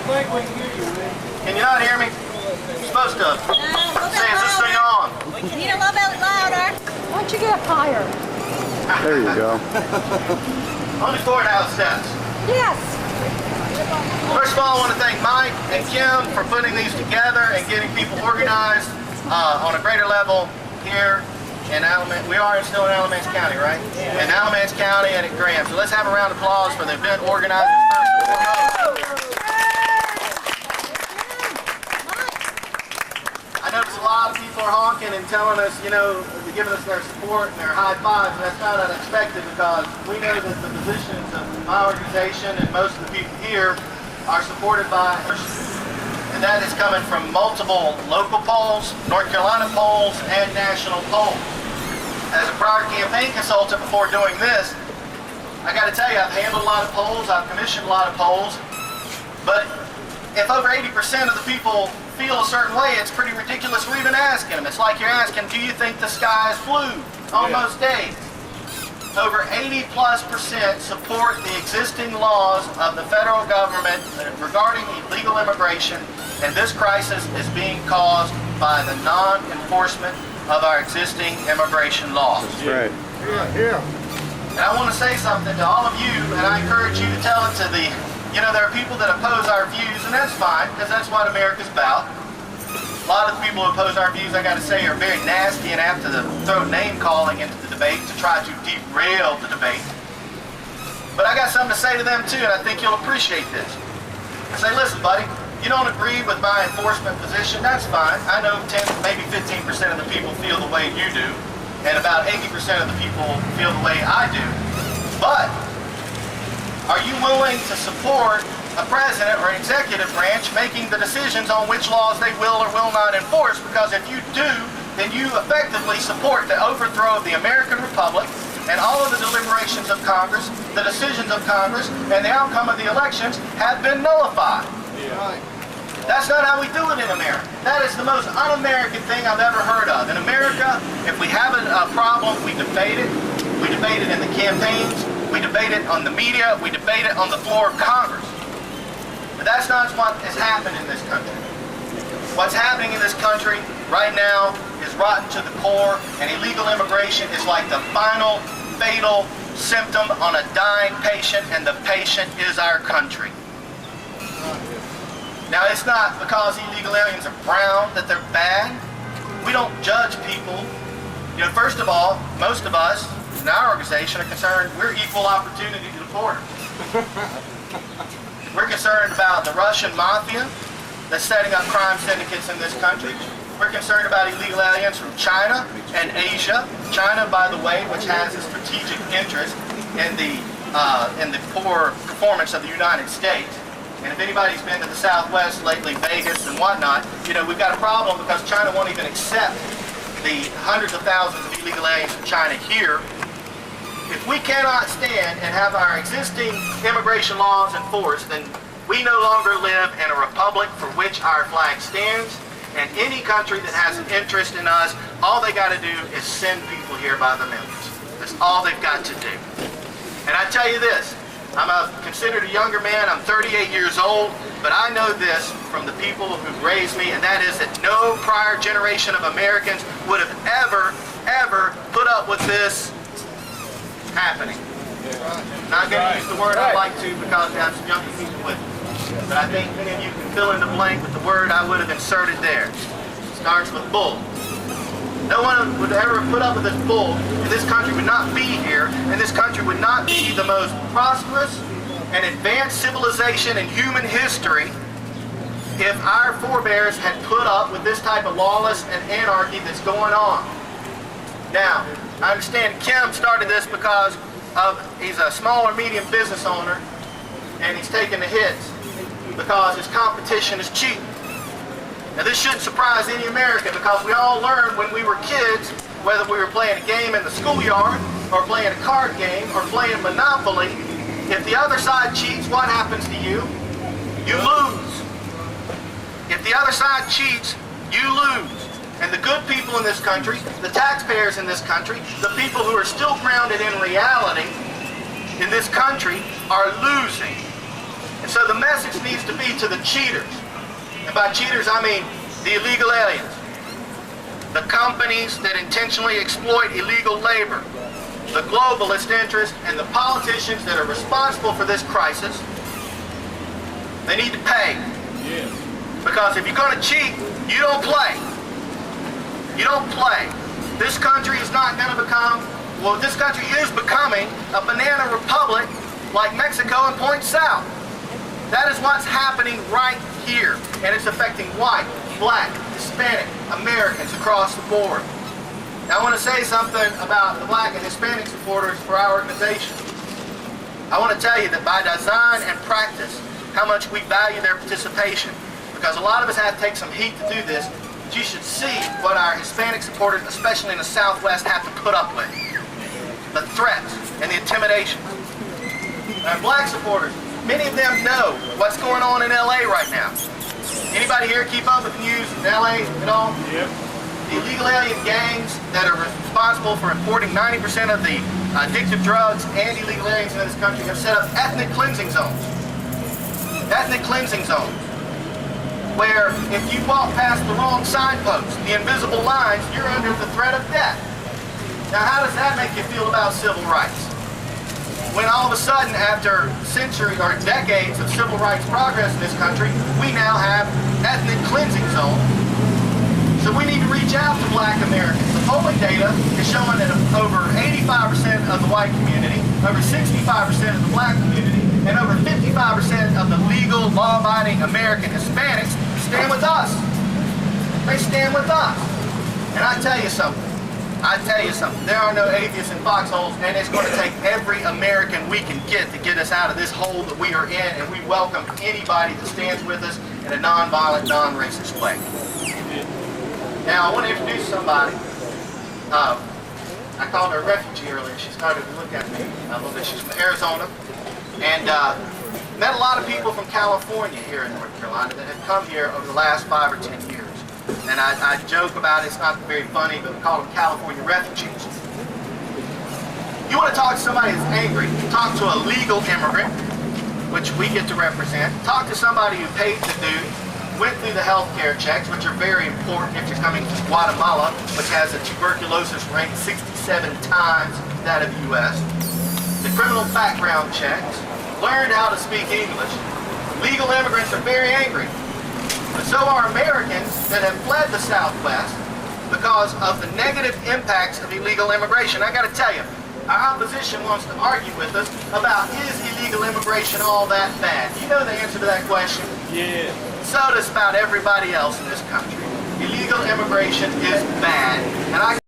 think we can hear you, man. Can you not hear me? You're supposed to say, is this thing on? Need a little bit louder. Why don't you get up higher? There you go. Only 4 house steps. Yes. First of all, I want to thank Mike and Kim for putting these together and getting people organized on a greater level here in Alamance. We are still in Alamance County, right? In Alamance County and at Graham. So let's have a round of applause for the event organizers first and foremost. I notice a lot of people are honking and telling us, you know, giving us their support and their high fives, and that's not unexpected because we know that the positions of my organization and most of the people here are supported by, and that is coming from multiple local polls, North Carolina polls, and national polls. As a prior campaign consultant before doing this, I got to tell you, I've handled a lot of polls, I've commissioned a lot of polls, but if over 80% of the people feel a certain way, it's pretty ridiculous we're even asking them. It's like you're asking, do you think the sky is blue on most days? Over 80+% support the existing laws of the federal government regarding illegal immigration, and this crisis is being caused by the non-enforcement of our existing immigration laws. Right. Yeah. And I want to say something to all of you, and I encourage you to tell it to the, you know, there are people that oppose our views, and that's fine, because that's what America's about. A lot of the people who oppose our views, I got to say, are very nasty and apt to throw name-calling into the debate to try to derail the debate. But I got something to say to them, too, and I think you'll appreciate this. I say, listen, buddy, you don't agree with my enforcement position, that's fine. I know 10, maybe 15% of the people feel the way you do, and about 80% of the people feel the way I do. But are you willing to support a president or an executive branch making the decisions on which laws they will or will not enforce? Because if you do, then you effectively support the overthrow of the American Republic and all of the deliberations of Congress, the decisions of Congress, and the outcome of the elections have been nullified. Yeah. That's not how we do it in America. That is the most un-American thing I've ever heard of. In America, if we have a problem, we debate it. We debate it in the campaigns. We debate it on the media. We debate it on the floor of Congress. But that's not what has happened in this country. What's happening in this country right now is rotten to the core, and illegal immigration is like the final fatal symptom on a dying patient, and the patient is our country. Now, it's not because illegal aliens are brown that they're bad. We don't judge people. You know, first of all, most of us in our organization are concerned we're equal opportunity to the border. We're concerned about the Russian mafia that's setting up crime syndicates in this country. We're concerned about illegal aliens from China and Asia. China, by the way, which has a strategic interest in the poor performance of the United States. And if anybody's been to the Southwest lately, Vegas and whatnot, you know, we've got a problem because China won't even accept the hundreds of thousands of illegal aliens from China here. If we cannot stand and have our existing immigration laws enforced, then we no longer live in a republic for which our flag stands. And any country that has an interest in us, all they got to do is send people here by the millions. That's all they've got to do. And I tell you this, I'm considered a younger man, I'm 38 years old, but I know this from the people who raised me, and that is that no prior generation of Americans would have ever put up with this happening. Not going to use the word I'd like to because I have some younger people with me. But I think many of you can fill in the blank with the word I would have inserted there. It starts with bull. No one would ever put up with this bull, and this country would not be here, and this country would not be the most prosperous and advanced civilization in human history if our forebears had put up with this type of lawless and anarchy that's going on. Now, I understand Kim started this because he's a small or medium business owner, and he's taking the hits because his competition is cheap. Now, this shouldn't surprise any American because we all learned when we were kids, whether we were playing a game in the schoolyard or playing a card game or playing Monopoly, if the other side cheats, what happens to you? You lose. If the other side cheats, you lose. And the good people in this country, the taxpayers in this country, the people who are still grounded in reality in this country are losing. And so the message needs to be to the cheaters. And by cheaters, I mean the illegal aliens. The companies that intentionally exploit illegal labor. The globalist interests and the politicians that are responsible for this crisis. They need to pay. Yeah. Because if you're going to cheat, you don't play. You don't play. This country is not going to become, well, this country is becoming a banana republic like Mexico and Point South. That is what's happening right here. And it's affecting white, black, Hispanic, Americans across the board. Now I want to say something about the black and Hispanic supporters for our organization. I want to tell you that by design and practice, how much we value their participation. Because a lot of us have to take some heat to do this. But you should see what our Hispanic supporters, especially in the Southwest, have to put up with. The threats and the intimidation. Our black supporters, many of them know what's going on in LA right now. Anybody here keep up with the news in LA at all? Yep. The illegal alien gangs that are responsible for importing 90% of the addictive drugs and illegal aliens into this country have set up ethnic cleansing zones. Ethnic cleansing zones. Where if you walk past the wrong signpost, the invisible lines, you're under the threat of death. Now how does that make you feel about civil rights? When all of a sudden, after centuries or decades of civil rights progress in this country, we now have ethnic cleansing zones. So we need to reach out to black Americans. The polling data is showing that over 85% of the white community, over 65% of the black community, and over 55% of the legal, law-abiding American Hispanics stand with us. They stand with us. And I tell you something. There are no atheists in foxholes, and it's going to take every American we can get us out of this hole that we are in, and we welcome anybody that stands with us in a non-violent, non-racist way. Now, I want to introduce somebody. I called her a refugee earlier. She started to look at me a little bit. She's from Arizona, and met a lot of people from California here in North Carolina that have come here over the last 5 or 10 years. And I joke about it, it's not very funny, but we call them California refugees. You want to talk to somebody that's angry, talk to a legal immigrant, which we get to represent. Talk to somebody who paid the dues, went through the health care checks, which are very important if you're coming to Guatemala, which has a tuberculosis rate 67 times that of the U.S. The criminal background checks, learned how to speak English. Legal immigrants are very angry. But so are Americans that have fled the Southwest because of the negative impacts of illegal immigration. I got to tell you, our opposition wants to argue with us about is illegal immigration all that bad? You know the answer to that question? Yeah. So does about everybody else in this country. Illegal immigration is bad, and I